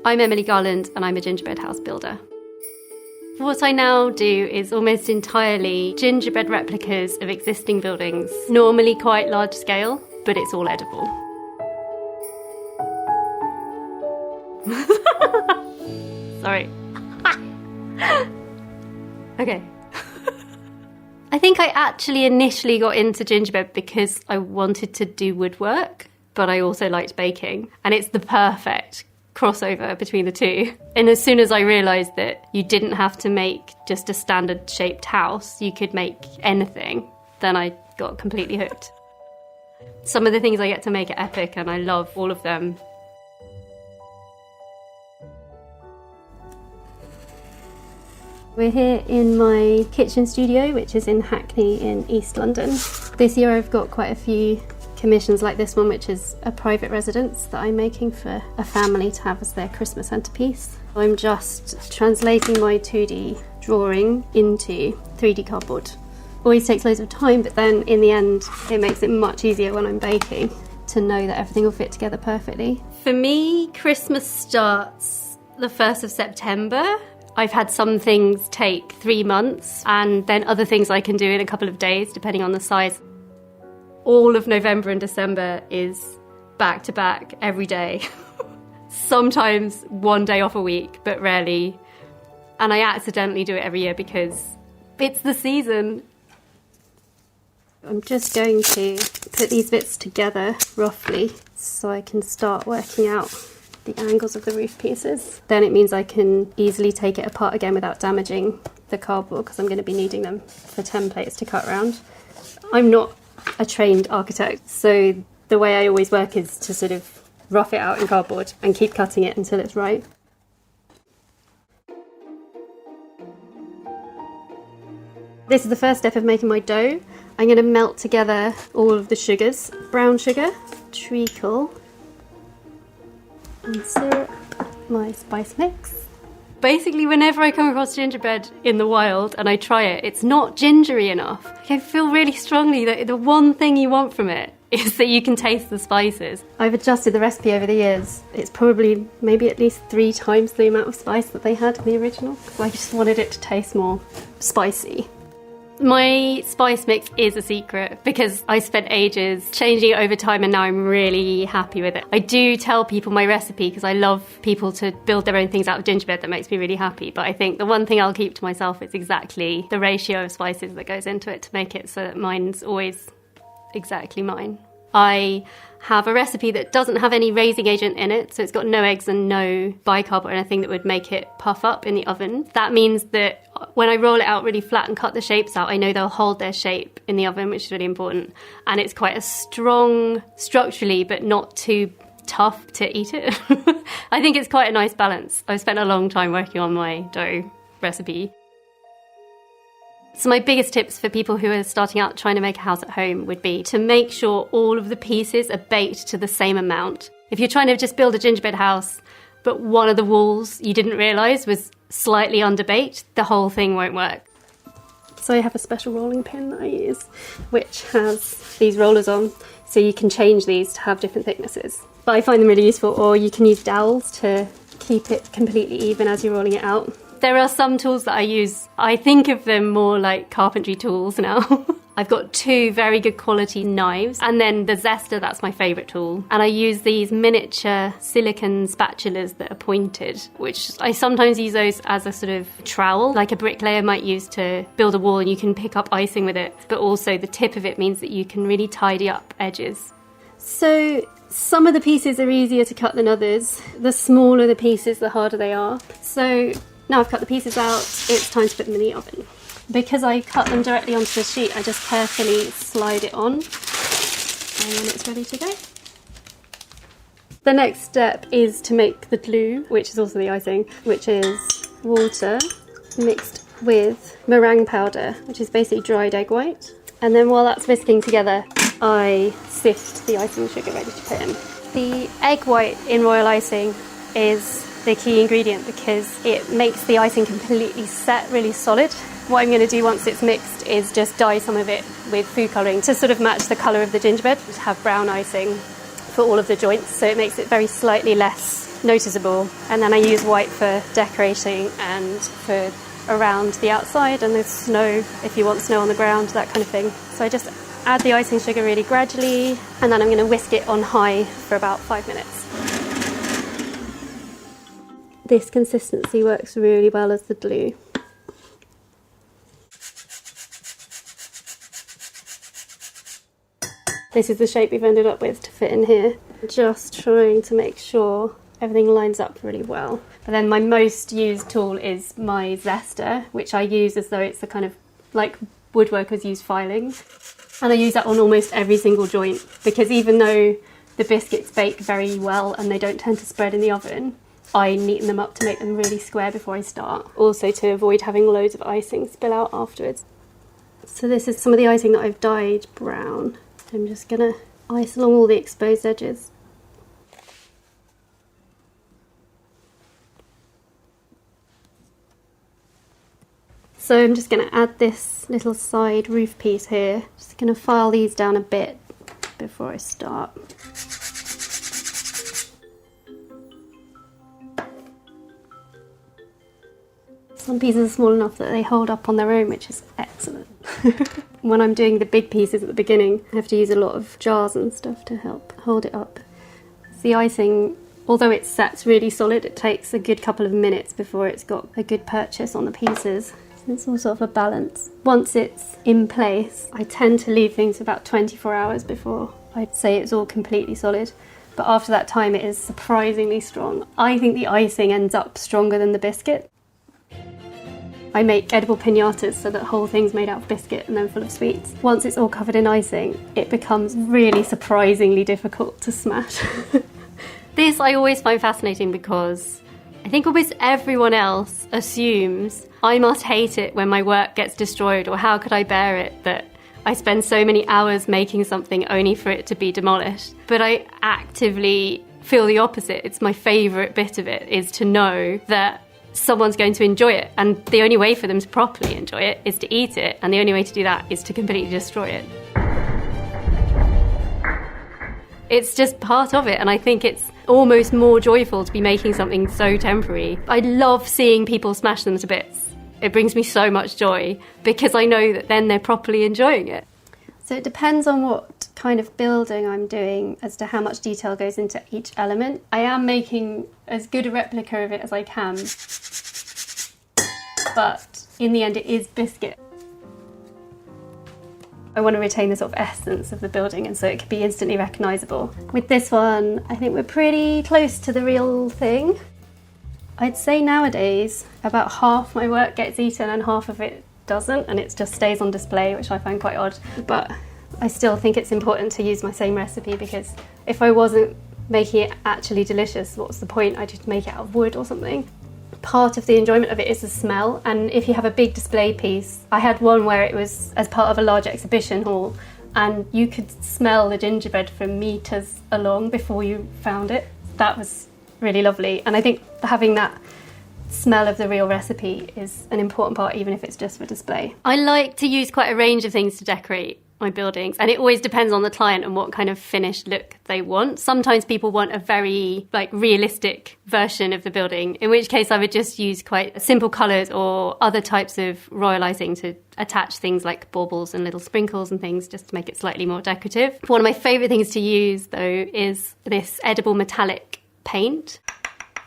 I'm Emily Garland and I'm a gingerbread house builder. What I now do is almost entirely gingerbread replicas of existing buildings, normally quite large scale, but it's all edible. Sorry. Okay. I think I actually initially got into gingerbread because I wanted to do woodwork, but I also liked baking, and it's the perfect crossover between the two. And as soon as I realised that you didn't have to make just a standard shaped house, you could make anything, then I got completely hooked. Some of the things I get to make are epic and I love all of them. We're here in my kitchen studio, which is in Hackney in East London. This year I've got quite a few commissions like this one, which is a private residence that I'm making for a family to have as their Christmas centrepiece. I'm just translating my 2D drawing into 3D cardboard. Always takes loads of time, but then in the end it makes it much easier when I'm baking to know that everything will fit together perfectly. For me, Christmas starts the 1st of September. I've had some things take 3 months and then other things I can do in a couple of days, depending on the size. All of November and December is back to back every day. Sometimes one day off a week, but rarely. And I accidentally do it every year because it's the season. I'm just going to put these bits together roughly so I can start working out the angles of the roof pieces. Then it means I can easily take it apart again without damaging the cardboard, because I'm going to be needing them for templates to cut around. I'm not a trained architect, so the way I always work is to sort of rough it out in cardboard and keep cutting it until it's right. This is the first step of making my dough. I'm going to melt together all of the sugars. Brown sugar, treacle, and syrup, my spice mix. Basically, whenever I come across gingerbread in the wild and I try it, it's not gingery enough. I feel really strongly that the one thing you want from it is that you can taste the spices. I've adjusted the recipe over the years. It's probably maybe at least 3 times the amount of spice that they had in the original, because I just wanted it to taste more spicy. My spice mix is a secret because I spent ages changing it over time and now I'm really happy with it. I do tell people my recipe because I love people to build their own things out of gingerbread. That makes me really happy. But I think the one thing I'll keep to myself is exactly the ratio of spices that goes into it to make it so that mine's always exactly mine. I have a recipe that doesn't have any raising agent in it, so it's got no eggs and no bicarb or anything that would make it puff up in the oven. That means that when I roll it out really flat and cut the shapes out, I know they'll hold their shape in the oven, which is really important. And it's quite a strong structurally, but not too tough to eat it. I think it's quite a nice balance. I've spent a long time working on my dough recipe. So my biggest tips for people who are starting out trying to make a house at home would be to make sure all of the pieces are baked to the same amount. If you're trying to just build a gingerbread house, but one of the walls you didn't realise was slightly underbaked, the whole thing won't work. So I have a special rolling pin that I use, which has these rollers on, so you can change these to have different thicknesses. But I find them really useful, or you can use dowels to keep it completely even as you're rolling it out. There are some tools that I use. I think of them more like carpentry tools now. I've got 2 very good quality knives, and then the zester, that's my favourite tool. And I use these miniature silicone spatulas that are pointed, which I sometimes use those as a sort of trowel, like a bricklayer might use to build a wall, and you can pick up icing with it. But also the tip of it means that you can really tidy up edges. So some of the pieces are easier to cut than others. The smaller the pieces, the harder they are. So now I've cut the pieces out, it's time to put them in the oven. Because I cut them directly onto the sheet, I just carefully slide it on, and then it's ready to go. The next step is to make the glue, which is also the icing, which is water mixed with meringue powder, which is basically dried egg white. And then while that's whisking together, I sift the icing sugar ready to put in. The egg white in royal icing is the key ingredient because it makes the icing completely set, really solid. What I'm going to do once it's mixed is just dye some of it with food colouring to sort of match the colour of the gingerbread. Just have brown icing for all of the joints, so it makes it very slightly less noticeable. And then I use white for decorating and for around the outside, and there's snow if you want snow on the ground, that kind of thing. So I just add the icing sugar really gradually, and then I'm going to whisk it on high for about 5 minutes. This consistency works really well as the glue. This is the shape we've ended up with to fit in here. Just trying to make sure everything lines up really well. But then my most used tool is my zester, which I use as though it's the kind of like woodworkers use filings. And I use that on almost every single joint, because even though the biscuits bake very well and they don't tend to spread in the oven, I neaten them up to make them really square before I start. Also to avoid having loads of icing spill out afterwards. So this is some of the icing that I've dyed brown. I'm just gonna ice along all the exposed edges. So I'm just going to add this little side roof piece here. Just going to file these down a bit before I start. Some pieces are small enough that they hold up on their own, which is excellent. When I'm doing the big pieces at the beginning, I have to use a lot of jars and stuff to help hold it up. The icing, although it sets really solid, it takes a good couple of minutes before it's got a good purchase on the pieces. So it's all sort of a balance. Once it's in place, I tend to leave things for about 24 hours before I'd say it's all completely solid. But after that time, it is surprisingly strong. I think the icing ends up stronger than the biscuit. I make edible piñatas, so that whole thing's made out of biscuit and then full of sweets. Once it's all covered in icing, it becomes really surprisingly difficult to smash. This I always find fascinating because I think almost everyone else assumes I must hate it when my work gets destroyed, or how could I bear it that I spend so many hours making something only for it to be demolished. But I actively feel the opposite. It's my favourite bit of it, is to know that someone's going to enjoy it, and the only way for them to properly enjoy it is to eat it, and the only way to do that is to completely destroy it. It's just part of it, and I think it's almost more joyful to be making something so temporary. I love seeing people smash them to bits. It brings me so much joy because I know that then they're properly enjoying it. So it depends on what kind of building I'm doing as to how much detail goes into each element. I am making as good a replica of it as I can, but in the end it is biscuit. I want to retain the sort of essence of the building, and so it can be instantly recognisable. With this one, I think we're pretty close to the real thing. I'd say nowadays about half my work gets eaten and half of it doesn't, and it just stays on display, which I find quite odd. But I still think it's important to use my same recipe, because if I wasn't making it actually delicious, what's the point? I'd just make it out of wood or something. Part of the enjoyment of it is the smell, and if you have a big display piece, I had one where it was as part of a large exhibition hall, and you could smell the gingerbread from metres along before you found it. That was really lovely, and I think having that smell of the real recipe is an important part, even if it's just for display. I like to use quite a range of things to decorate my buildings, and it always depends on the client and what kind of finished look they want. Sometimes people want a very realistic version of the building, in which case I would just use quite simple colours or other types of royal icing to attach things like baubles and little sprinkles and things, just to make it slightly more decorative. One of my favourite things to use though is this edible metallic paint.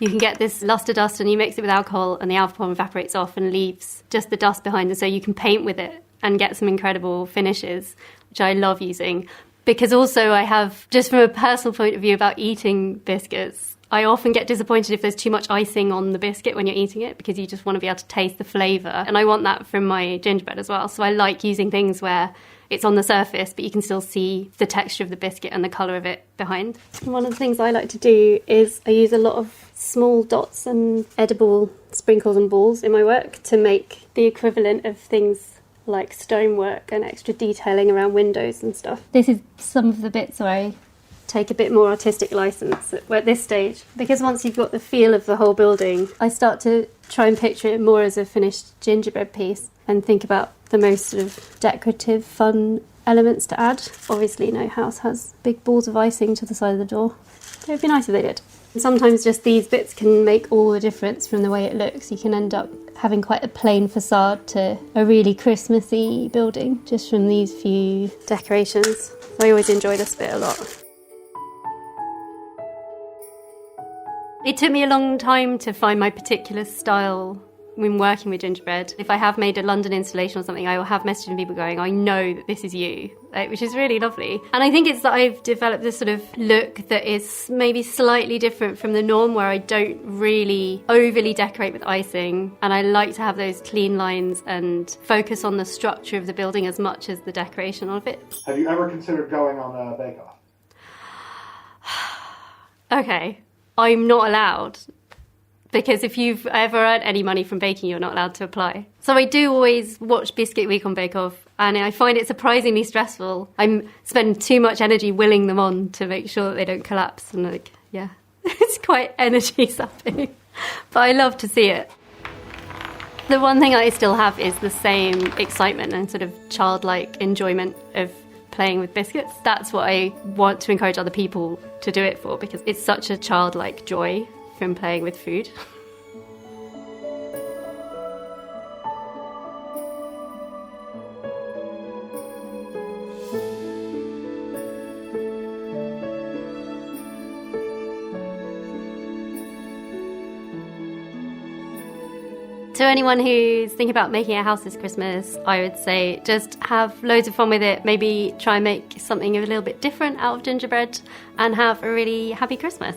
You can get this luster dust and you mix it with alcohol, and the alcohol evaporates off and leaves just the dust behind, and so you can paint with it and get some incredible finishes, which I love using. Because also I have, just from a personal point of view about eating biscuits, I often get disappointed if there's too much icing on the biscuit when you're eating it, because you just want to be able to taste the flavour. And I want that from my gingerbread as well. So I like using things where it's on the surface, but you can still see the texture of the biscuit and the colour of it behind. One of the things I like to do is I use a lot of small dots and edible sprinkles and balls in my work to make the equivalent of things like stonework and extra detailing around windows and stuff. This is some of the bits where I take a bit more artistic license at this stage, because once you've got the feel of the whole building, I start to try and picture it more as a finished gingerbread piece and think about the most sort of decorative, fun elements to add. Obviously no house has big balls of icing to the side of the door. It would be nice if they did. Sometimes just these bits can make all the difference from the way it looks. You can end up having quite a plain facade to a really Christmassy building just from these few decorations. I always enjoy this bit a lot. It took me a long time to find my particular style when working with gingerbread. If I have made a London installation or something, I will have messages from people going, I know that this is you, which is really lovely. And I think it's that I've developed this sort of look that is maybe slightly different from the norm, where I don't really overly decorate with icing, and I like to have those clean lines and focus on the structure of the building as much as the decoration of it. Have you ever considered going on a bake-off? Okay, I'm not allowed. Because if you've ever earned any money from baking, you're not allowed to apply. So I do always watch Biscuit Week on Bake Off, and I find it surprisingly stressful. I spend too much energy willing them on to make sure that they don't collapse. And it's quite energy sapping. But I love to see it. The one thing I still have is the same excitement and sort of childlike enjoyment of playing with biscuits. That's what I want to encourage other people to do it for, because it's such a childlike joy from playing with food. To anyone who's thinking about making a house this Christmas, I would say just have loads of fun with it. Maybe try and make something a little bit different out of gingerbread and have a really happy Christmas.